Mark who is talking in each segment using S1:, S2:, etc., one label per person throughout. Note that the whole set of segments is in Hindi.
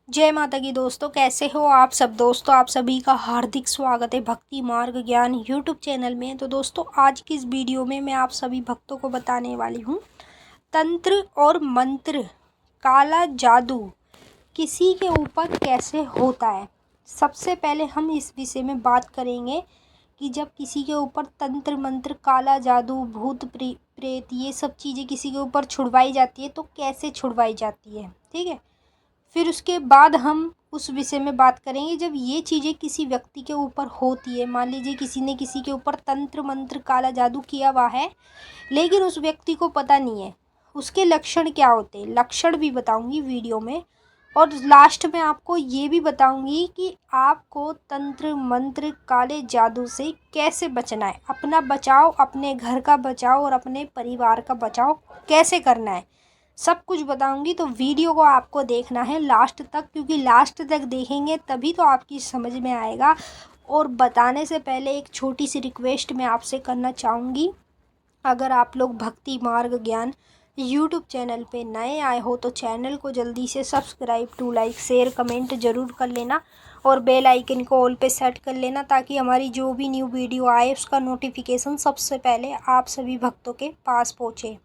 S1: जय माता की दोस्तों, कैसे हो आप सब। दोस्तों आप सभी का हार्दिक स्वागत है भक्ति मार्ग ज्ञान यूट्यूब चैनल में। तो दोस्तों आज की इस वीडियो में मैं आप सभी भक्तों को बताने वाली हूँ तंत्र और मंत्र, काला जादू किसी के ऊपर कैसे होता है। सबसे पहले हम इस विषय में बात करेंगे कि जब किसी के ऊपर तंत्र मंत्र, काला जादू, भूत प्रेत ये सब चीज़ें किसी के ऊपर छुड़वाई जाती है तो कैसे छुड़वाई जाती है, ठीक है। फिर उसके बाद हम उस विषय में बात करेंगे जब ये चीज़ें किसी व्यक्ति के ऊपर होती है। मान लीजिए किसी ने किसी के ऊपर तंत्र मंत्र, काला जादू किया हुआ है लेकिन उस व्यक्ति को पता नहीं है, उसके लक्षण क्या होते हैं, लक्षण भी बताऊंगी वीडियो में। और लास्ट में आपको ये भी बताऊंगी कि आपको तंत्र मंत्र, काले जादू से कैसे बचना है, अपना बचाव, अपने घर का बचाव और अपने परिवार का बचाव कैसे करना है, सब कुछ बताऊंगी। तो वीडियो को आपको देखना है लास्ट तक, क्योंकि लास्ट तक देखेंगे तभी तो आपकी समझ में आएगा। और बताने से पहले एक छोटी सी रिक्वेस्ट मैं आपसे करना चाहूँगी, अगर आप लोग भक्ति मार्ग ज्ञान यूट्यूब चैनल पे नए आए हो तो चैनल को जल्दी से subscribe to like share comment ज़रूर कर लेना और बेल आइकन को ऑल पे सेट कर लेना ताकि हमारी जो भी न्यू वीडियो आए उसका नोटिफिकेशन सबसे पहले आप सभी भक्तों के पास पहुँचे।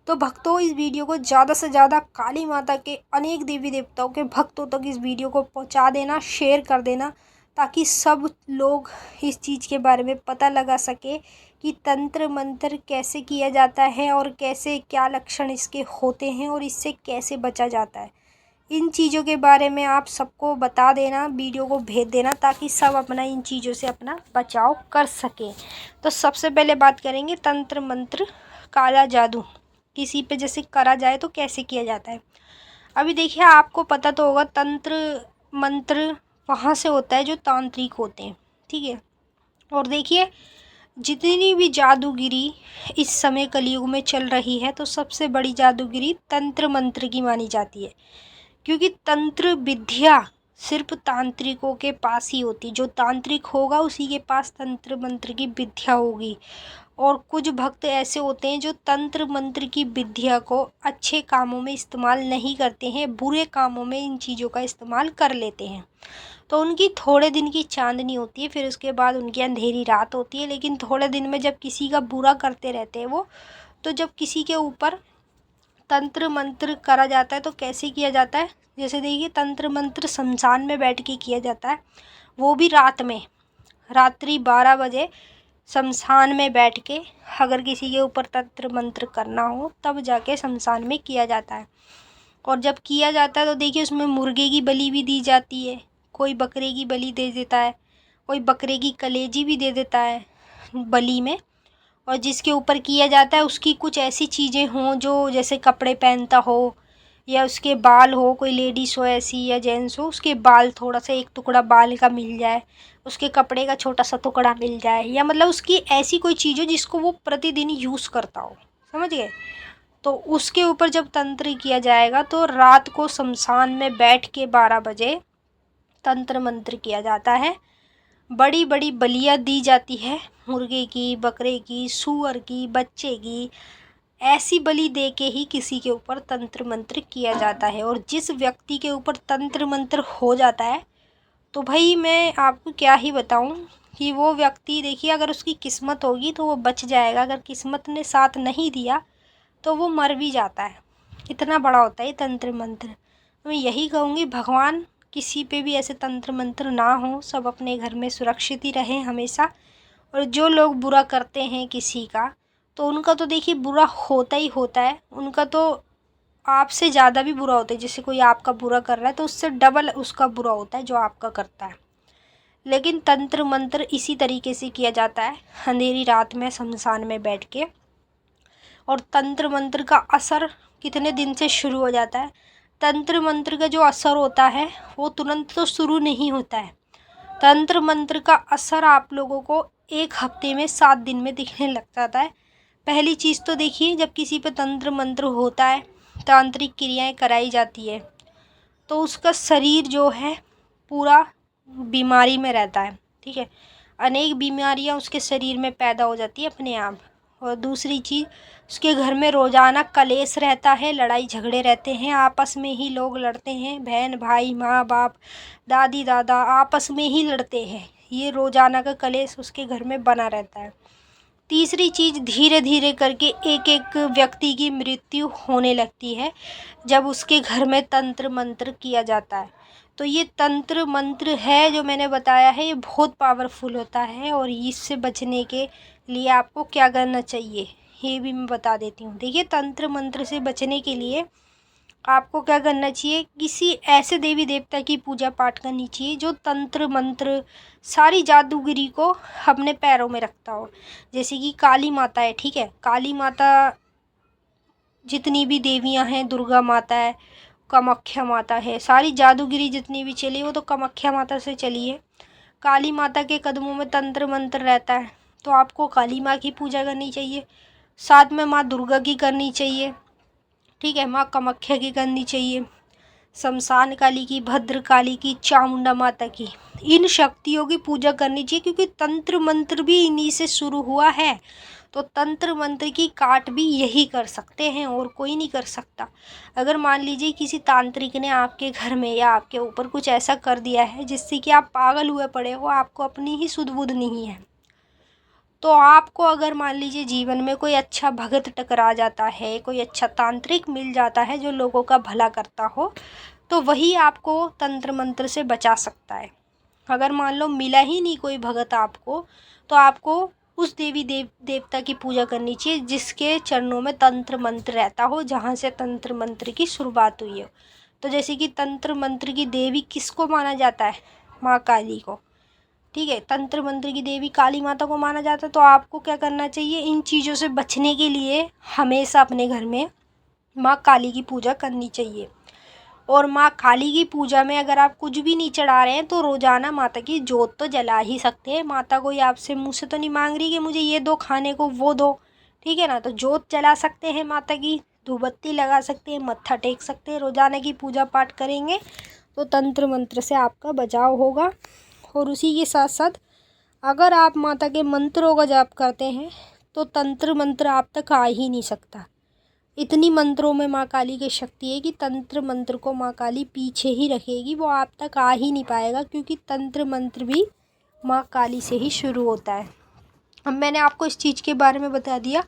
S1: तो भक्तों इस वीडियो को ज़्यादा से ज़्यादा काली माता के अनेक देवी देवताओं के भक्तों तक इस वीडियो को पहुंचा देना, शेयर कर देना ताकि सब लोग इस चीज़ के बारे में पता लगा सके कि तंत्र मंत्र कैसे किया जाता है और कैसे क्या लक्षण इसके होते हैं और इससे कैसे बचा जाता है। इन चीज़ों के बारे में आप सबको बता देना, वीडियो को भेज देना ताकि सब अपना इन चीज़ों से अपना बचाव कर सकें। तो सबसे पहले बात करेंगे तंत्र मंत्र, काला जादू किसी पे जैसे करा जाए तो कैसे किया जाता है। अभी देखिए आपको पता तो होगा तंत्र मंत्र वहाँ से होता है जो तांत्रिक होते हैं, ठीक है। और देखिए जितनी भी जादूगिरी इस समय कलयुग में चल रही है तो सबसे बड़ी जादूगिरी तंत्र मंत्र की मानी जाती है, क्योंकि तंत्र विद्या सिर्फ तांत्रिकों के पास ही होती, जो तांत्रिक होगा उसी के पास तंत्र मंत्र की विद्या होगी। और कुछ भक्त ऐसे होते हैं जो तंत्र मंत्र की विद्या को अच्छे कामों में इस्तेमाल नहीं करते हैं, बुरे कामों में इन चीज़ों का इस्तेमाल कर लेते हैं। तो उनकी थोड़े दिन की चांदनी होती है, फिर उसके बाद उनकी अंधेरी रात होती है। लेकिन थोड़े दिन में जब किसी का बुरा करते रहते हैं वो, तो जब किसी के ऊपर तंत्र मंत्र करा जाता है तो कैसे किया जाता है, जैसे देखिए तंत्र मंत्र शमशान में बैठ के किया जाता है, वो भी रात में, रात्रि 12 बजे शमशान में बैठ के अगर किसी के ऊपर तंत्र मंत्र करना हो तब जाके शमशान में किया जाता है। और जब किया जाता है तो देखिए उसमें मुर्गे की बलि भी दी जाती है, कोई बकरे की बलि दे देता है, कोई बकरे की कलेजी भी दे देता है बलि में। और जिसके ऊपर किया जाता है उसकी कुछ ऐसी चीज़ें हों जो जैसे कपड़े पहनता हो या उसके बाल हो, कोई लेडीज़ हो ऐसी या जेंट्स हो, उसके बाल थोड़ा सा एक टुकड़ा बाल का मिल जाए, उसके कपड़े का छोटा सा टुकड़ा मिल जाए, या मतलब उसकी ऐसी कोई चीज़ हो जिसको वो प्रतिदिन यूज़ करता हो, समझ गए। तो उसके ऊपर जब तंत्र किया जाएगा तो रात को शमशान में बैठ के 12 बजे तंत्र मंत्र किया जाता है। बड़ी बड़ी बलियाँ दी जाती है, मुर्गे की, बकरे की, सूअर की, बच्चे की, ऐसी बलि दे के ही किसी के ऊपर तंत्र मंत्र किया जाता है। और जिस व्यक्ति के ऊपर तंत्र मंत्र हो जाता है तो भाई मैं आपको क्या ही बताऊं कि वो व्यक्ति, देखिए अगर उसकी किस्मत होगी तो वो बच जाएगा, अगर किस्मत ने साथ नहीं दिया तो वो मर भी जाता है। इतना बड़ा होता है तंत्र मंत्र। तो मैं यही कहूँगी भगवान किसी पे भी ऐसे तंत्र मंत्र ना हो, सब अपने घर में सुरक्षित ही रहें हमेशा। और जो लोग बुरा करते हैं किसी का तो उनका तो देखिए बुरा होता ही होता है, उनका तो आपसे ज़्यादा भी बुरा होता है। जैसे कोई आपका बुरा कर रहा है तो उससे डबल उसका बुरा होता है जो आपका करता है। लेकिन तंत्र मंत्र इसी तरीके से किया जाता है, अंधेरी रात में शमशान में बैठ के। और तंत्र मंत्र का असर कितने दिन से शुरू हो जाता है। तंत्र मंत्र का जो असर होता है वो तुरंत तो शुरू नहीं होता है। तंत्र मंत्र का असर आप लोगों को 1 हफ्ते में 7 दिन में दिखने लग जाता है। पहली चीज़ तो देखिए जब किसी पे तंत्र मंत्र होता है, तांत्रिक क्रियाएं कराई जाती है तो उसका शरीर जो है पूरा बीमारी में रहता है, ठीक है। अनेक बीमारियां उसके शरीर में पैदा हो जाती है अपने आप। और दूसरी चीज़, उसके घर में रोज़ाना कलेश रहता है, लड़ाई झगड़े रहते हैं, आपस में ही लोग लड़ते हैं, बहन भाई माँ बाप दादी दादा आपस में ही लड़ते हैं। ये रोज़ाना का कलेश उसके घर में बना रहता है। तीसरी चीज़, धीरे धीरे करके एक एक व्यक्ति की मृत्यु होने लगती है जब उसके घर में तंत्र मंत्र किया जाता है। तो ये तंत्र मंत्र है जो मैंने बताया है, ये बहुत पावरफुल होता है और इससे बचने के लिए आपको क्या करना चाहिए ये भी मैं बता देती हूँ। देखिए, तंत्र मंत्र से बचने के लिए आपको क्या करना चाहिए, किसी ऐसे देवी देवता की पूजा पाठ करनी चाहिए जो तंत्र मंत्र सारी जादूगिरी को अपने पैरों में रखता हो। जैसे कि काली माता है, ठीक है, काली माता, जितनी भी देवियां हैं, दुर्गा माता है, कामाख्या माता है, सारी जादूगिरी जितनी भी चली वो तो कामाख्या माता से चली है। काली माता के कदमों में तंत्र मंत्र रहता है, तो आपको काली माँ की पूजा करनी चाहिए, साथ में माँ दुर्गा की करनी चाहिए, ठीक है, माँ कामाख्या की करनी चाहिए, शमशान काली की, भद्र काली की, चामुंडा माता की, इन शक्तियों की पूजा करनी चाहिए क्योंकि तंत्र मंत्र भी इन्हीं से शुरू हुआ है। तो तंत्र मंत्र की काट भी यही कर सकते हैं और कोई नहीं कर सकता। अगर मान लीजिए किसी तांत्रिक ने आपके घर में या आपके ऊपर कुछ ऐसा कर दिया है जिससे कि आप पागल हुए पड़े हो, आपको अपनी ही सुध बुध नहीं है, तो आपको अगर मान लीजिए जीवन में कोई अच्छा भगत टकरा जाता है, कोई अच्छा तांत्रिक मिल जाता है जो लोगों का भला करता हो, तो वही आपको तंत्र मंत्र से बचा सकता है। अगर मान लो मिला ही नहीं कोई भगत आपको, तो आपको उस देवी देवता की पूजा करनी चाहिए जिसके चरणों में तंत्र मंत्र रहता हो, जहाँ से तंत्र मंत्र की शुरुआत हुई हो। तो जैसे कि तंत्र मंत्र की देवी किसको माना जाता है, माँ काली को, ठीक है, तंत्र मंत्र की देवी काली माता को माना जाता है। तो आपको क्या करना चाहिए, इन चीज़ों से बचने के लिए हमेशा अपने घर में माँ काली की पूजा करनी चाहिए। और माँ काली की पूजा में अगर आप कुछ भी नहीं चढ़ा रहे हैं तो रोज़ाना माता की जोत तो जला ही सकते हैं। माता कोई आपसे मुँह से तो नहीं मांग रही कि मुझे ये दो खाने को वो दो, ठीक है ना, तो जोत जला सकते हैं माता की, धूपबत्ती लगा सकते हैं, मत्था टेक सकते हैं, रोज़ाना की पूजा पाठ करेंगे तो तंत्र मंत्र से आपका बचाव होगा। और उसी के साथ साथ अगर आप माता के मंत्रों का जाप करते हैं तो तंत्र मंत्र आप तक आ ही नहीं सकता। इतनी मंत्रों में माँ काली की शक्ति है कि तंत्र मंत्र को माँ काली पीछे ही रखेगी, वो आप तक आ ही नहीं पाएगा क्योंकि तंत्र मंत्र भी माँ काली से ही शुरू होता है। अब मैंने आपको इस चीज़ के बारे में बता दिया।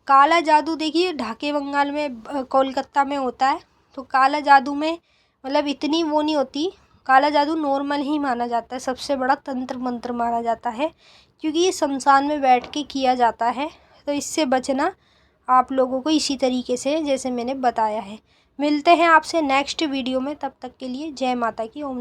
S1: काला जादू देखिए ढाके बंगाल में कोलकाता में होता है, तो काला जादू में मतलब इतनी वो नहीं होती, काला जादू नॉर्मल ही माना जाता है, सबसे बड़ा तंत्र मंत्र माना जाता है क्योंकि ये शमशान में बैठ के किया जाता है। तो इससे बचना आप लोगों को इसी तरीके से जैसे मैंने बताया है। मिलते हैं आपसे नेक्स्ट वीडियो में, तब तक के लिए जय माता की। ओम।